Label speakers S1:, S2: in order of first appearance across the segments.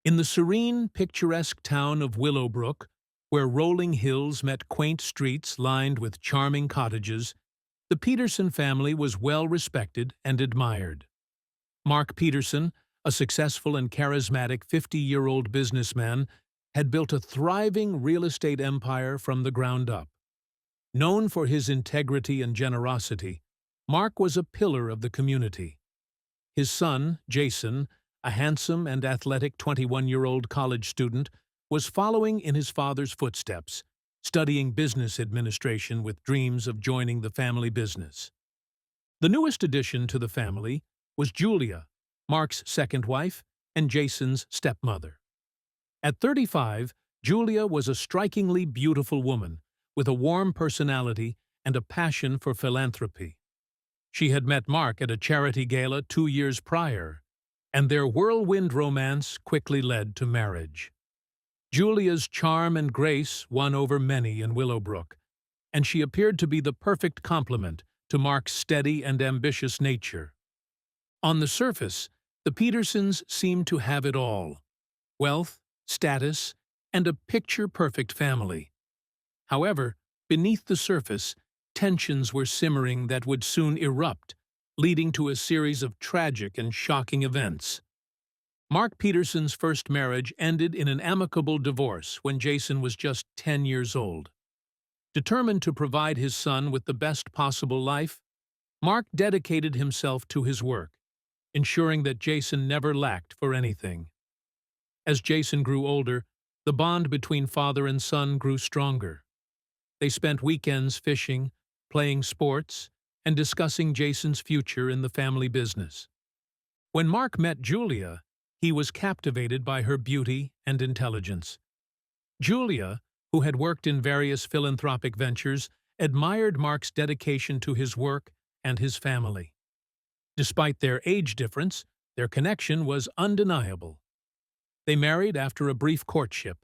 S1: In the serene, picturesque town of Willowbrook, where rolling hills met quaint streets lined with charming cottages, the Peterson family was well respected and admired. Mark Peterson, a successful and charismatic 50-year-old businessman, had built a thriving real estate empire from the ground up. Known for his integrity and generosity, Mark was a pillar of the community. His son, Jason, a handsome and athletic 21-year-old college student, was following in his father's footsteps, studying business administration with dreams of joining the family business. The newest addition to the family was Julia, Mark's second wife and Jason's stepmother. At 35, Julia was a strikingly beautiful woman with a warm personality and a passion for philanthropy. She had met Mark at a charity gala 2 years prior, and their whirlwind romance quickly led to marriage. Julia's charm and grace won over many in Willowbrook, and she appeared to be the perfect complement to Mark's steady and ambitious nature. On the surface, the Petersons seemed to have it all: wealth, status, and a picture-perfect family. However, beneath the surface, tensions were simmering that would soon erupt, leading to a series of tragic and shocking events. Mark Peterson's first marriage ended in an amicable divorce when Jason was just 10 years old. Determined to provide his son with the best possible life, Mark dedicated himself to his work, ensuring that Jason never lacked for anything. As Jason grew older, the bond between father and son grew stronger. They spent weekends fishing, playing sports, and discussing Jason's future in the family business. When Mark met Julia, he was captivated by her beauty and intelligence. Julia, who had worked in various philanthropic ventures, admired Mark's dedication to his work and his family. Despite their age difference, their connection was undeniable. They married after a brief courtship,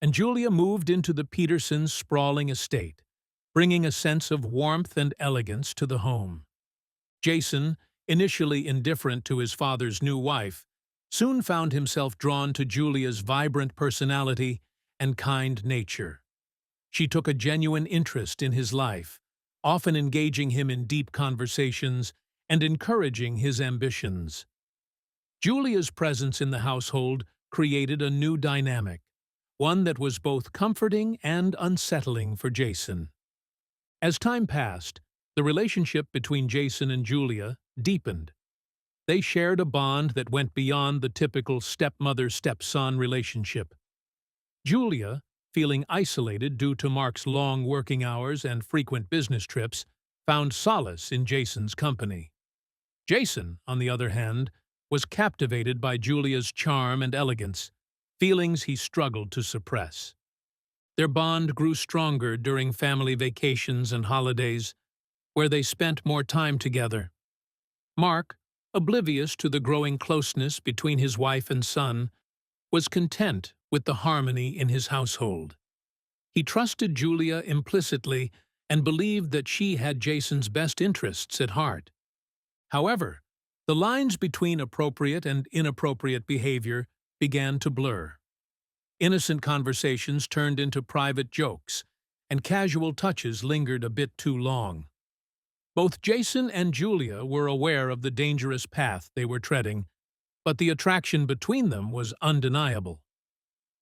S1: and Julia moved into the Petersons' sprawling estate, bringing a sense of warmth and elegance to the home. Jason, initially indifferent to his father's new wife, soon found himself drawn to Julia's vibrant personality and kind nature. She took a genuine interest in his life, often engaging him in deep conversations and encouraging his ambitions. Julia's presence in the household created a new dynamic, one that was both comforting and unsettling for Jason. As time passed, the relationship between Jason and Julia deepened. They shared a bond that went beyond the typical stepmother-stepson relationship. Julia, feeling isolated due to Mark's long working hours and frequent business trips, found solace in Jason's company. Jason, on the other hand, was captivated by Julia's charm and elegance, feelings he struggled to suppress. Their bond grew stronger during family vacations and holidays, where they spent more time together. Mark, oblivious to the growing closeness between his wife and son, was content with the harmony in his household. He trusted Julia implicitly and believed that she had Jason's best interests at heart. However, the lines between appropriate and inappropriate behavior began to blur. Innocent conversations turned into private jokes, and casual touches lingered a bit too long. Both Jason and Julia were aware of the dangerous path they were treading, but the attraction between them was undeniable.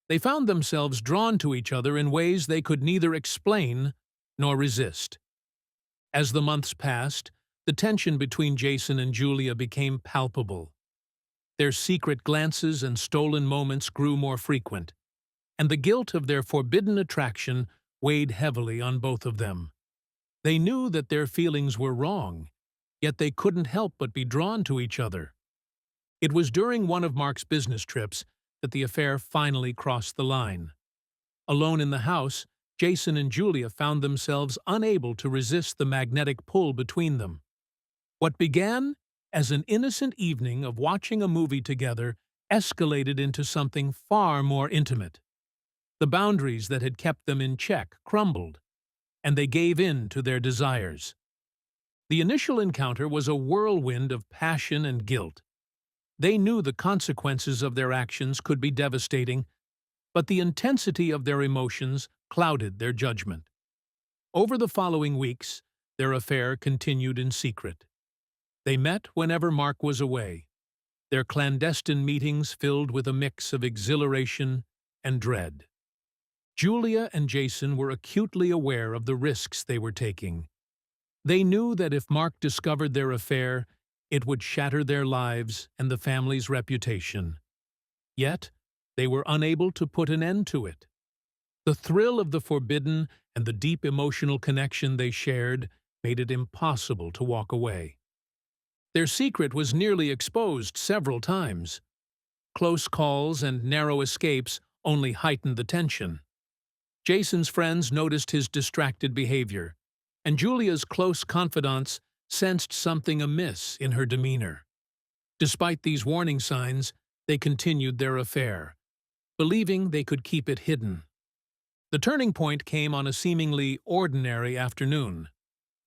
S1: They found themselves drawn to each other in ways they could neither explain nor resist. As the months passed, the tension between Jason and Julia became palpable. Their secret glances and stolen moments grew more frequent, and the guilt of their forbidden attraction weighed heavily on both of them. They knew that their feelings were wrong, yet they couldn't help but be drawn to each other. It was during one of Mark's business trips that the affair finally crossed the line. Alone in the house, Jason and Julia found themselves unable to resist the magnetic pull between them. What began as an innocent evening of watching a movie together escalated into something far more intimate. The boundaries that had kept them in check crumbled, and they gave in to their desires. The initial encounter was a whirlwind of passion and guilt. They knew the consequences of their actions could be devastating, but the intensity of their emotions clouded their judgment. Over the following weeks, their affair continued in secret. They met whenever Mark was away, their clandestine meetings filled with a mix of exhilaration and dread. Julia and Jason were acutely aware of the risks they were taking. They knew that if Mark discovered their affair, it would shatter their lives and the family's reputation. Yet, they were unable to put an end to it. The thrill of the forbidden and the deep emotional connection they shared made it impossible to walk away. Their secret was nearly exposed several times. Close calls and narrow escapes only heightened the tension. Jason's friends noticed his distracted behavior, and Julia's close confidants sensed something amiss in her demeanor. Despite these warning signs, they continued their affair, believing they could keep it hidden. The turning point came on a seemingly ordinary afternoon.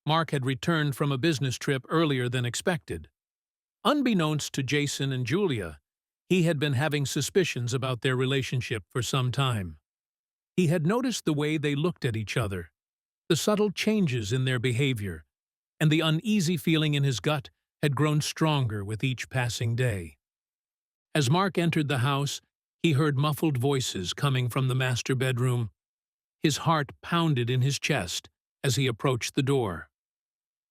S1: Mark had returned from a business trip earlier than expected. Unbeknownst to Jason and Julia, he had been having suspicions about their relationship for some time. He had noticed the way they looked at each other, the subtle changes in their behavior, and the uneasy feeling in his gut had grown stronger with each passing day. As Mark entered the house, he heard muffled voices coming from the master bedroom. His heart pounded in his chest as he approached the door.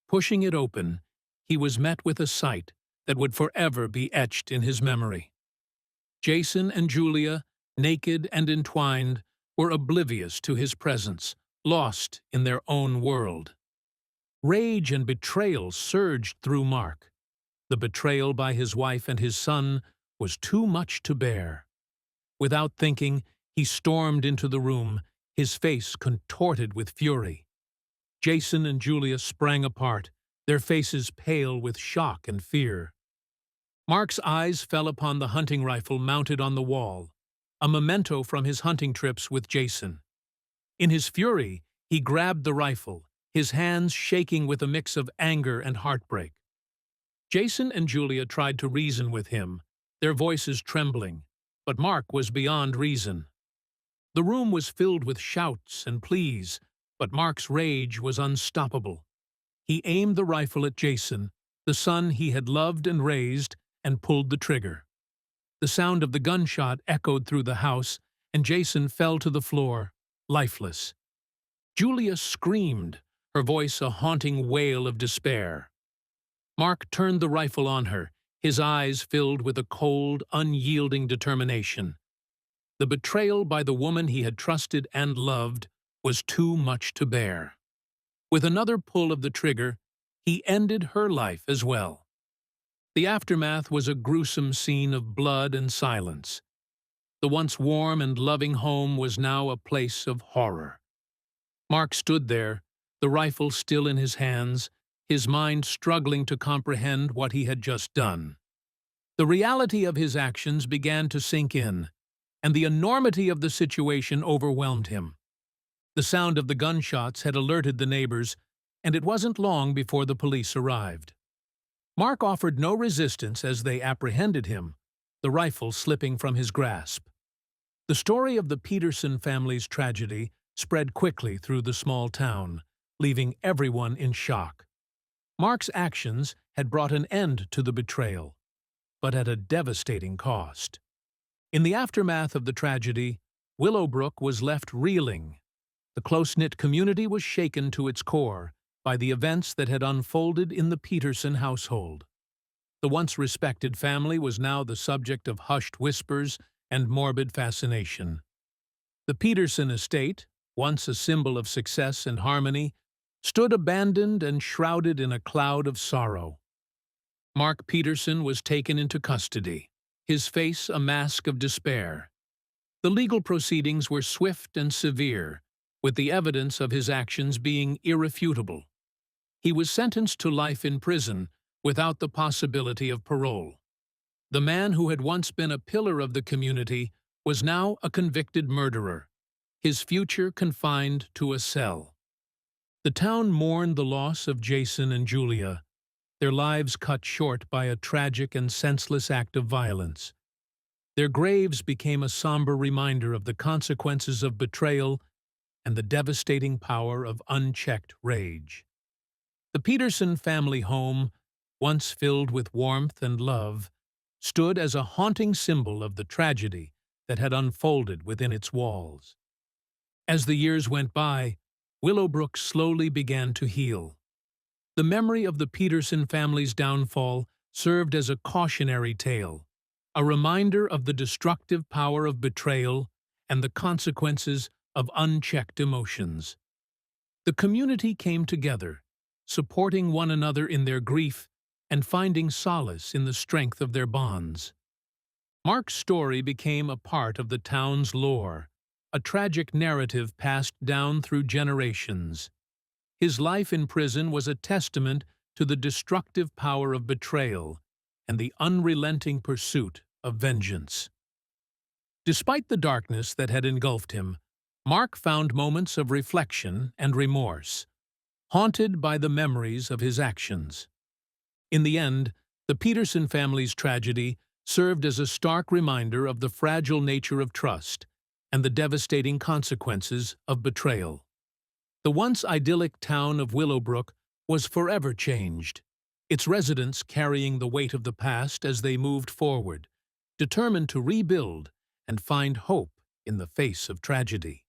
S1: Pushing it open, he was met with a sight that would forever be etched in his memory. Jason and Julia, naked and entwined, were oblivious to his presence, lost in their own world. Rage and betrayal surged through Mark. The betrayal by his wife and his son was too much to bear. Without thinking, he stormed into the room, his face contorted with fury. Jason and Julia sprang apart, their faces pale with shock and fear. Mark's eyes fell upon the hunting rifle mounted on the wall, a memento from his hunting trips with Jason. In his fury, he grabbed the rifle, his hands shaking with a mix of anger and heartbreak. Jason and Julia tried to reason with him, their voices trembling, but Mark was beyond reason. The room was filled with shouts and pleas, but Mark's rage was unstoppable. He aimed the rifle at Jason, the son he had loved and raised, and pulled the trigger. The sound of the gunshot echoed through the house, and Jason fell to the floor, lifeless. Julia screamed, her voice a haunting wail of despair. Mark turned the rifle on her, his eyes filled with a cold, unyielding determination. The betrayal by the woman he had trusted and loved was too much to bear. With another pull of the trigger, he ended her life as well. The aftermath was a gruesome scene of blood and silence. The once warm and loving home was now a place of horror. Mark stood there, the rifle still in his hands, his mind struggling to comprehend what he had just done. The reality of his actions began to sink in, and the enormity of the situation overwhelmed him. The sound of the gunshots had alerted the neighbors, and it wasn't long before the police arrived. Mark offered no resistance as they apprehended him, the rifle slipping from his grasp. The story of the Peterson family's tragedy spread quickly through the small town, leaving everyone in shock. Mark's actions had brought an end to the betrayal, but at a devastating cost. In the aftermath of the tragedy, Willowbrook was left reeling. The close-knit community was shaken to its core by the events that had unfolded in the Peterson household. The once respected family was now the subject of hushed whispers and morbid fascination. The Peterson estate, once a symbol of success and harmony, stood abandoned and shrouded in a cloud of sorrow. Mark Peterson was taken into custody, his face a mask of despair. The legal proceedings were swift and severe, with the evidence of his actions being irrefutable. He was sentenced to life in prison without the possibility of parole. The man who had once been a pillar of the community was now a convicted murderer, his future confined to a cell. The town mourned the loss of Jason and Julia, their lives cut short by a tragic and senseless act of violence. Their graves became a somber reminder of the consequences of betrayal and the devastating power of unchecked rage. The Peterson family home, once filled with warmth and love, stood as a haunting symbol of the tragedy that had unfolded within its walls. As the years went by, Willowbrook slowly began to heal. The memory of the Peterson family's downfall served as a cautionary tale, a reminder of the destructive power of betrayal and the consequences of unchecked emotions. The community came together, supporting one another in their grief and finding solace in the strength of their bonds. Mark's story became a part of the town's lore, a tragic narrative passed down through generations. His life in prison was a testament to the destructive power of betrayal and the unrelenting pursuit of vengeance. Despite the darkness that had engulfed him, Mark found moments of reflection and remorse, haunted by the memories of his actions. In the end, the Peterson family's tragedy served as a stark reminder of the fragile nature of trust and the devastating consequences of betrayal. The once idyllic town of Willowbrook was forever changed, its residents carrying the weight of the past as they moved forward, determined to rebuild and find hope in the face of tragedy.